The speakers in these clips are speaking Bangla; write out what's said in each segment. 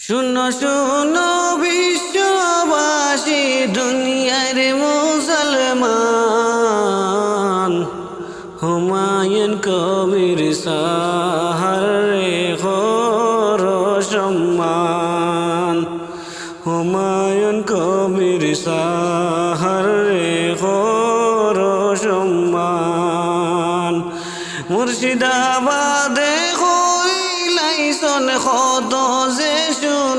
শুনো শুনো বিশ্ববাসী দুনিয়ার মুসলমান, হুমায়ুন কবির সাহার খোর সম্মান। হুমায়ুন কবির সাহার খোর সম্মান। মুর্শিদাবাদে হইলাইছন কত যে সুনাম,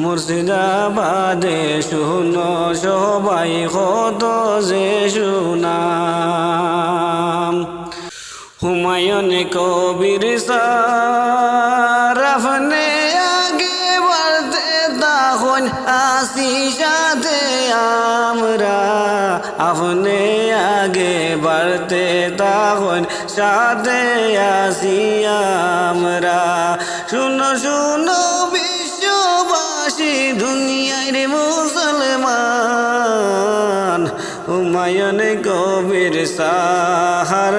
মুর্শিদাবাদে শুনো সবাই কত যে সুনাম। হুমায়ুন কবির সার আপনে আগে বাড়তে তখন আসি সাথে আমরা, আপনি আগে বাড়তে তখন সাথে আসি আমরা। শুনো শুনো বিশ্ববাসী দুনিয়ার মুসলমান, হুমায়ুন কবির সাহার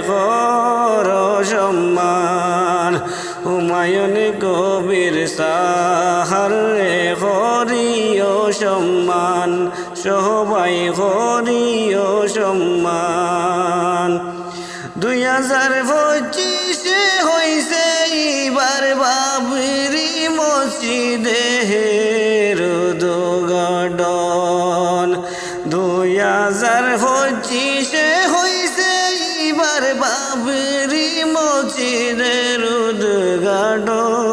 খোর সম্মান। হুমায়ুন কবির সাহার করিও সম্মান, সবাই করিও সম্মান। 2025 হইছে এবার বাবরি মসজিদের উদ্ঘাটন। 2025 হইছে এবার বাবরি মসজিদের উদ্ঘাটন।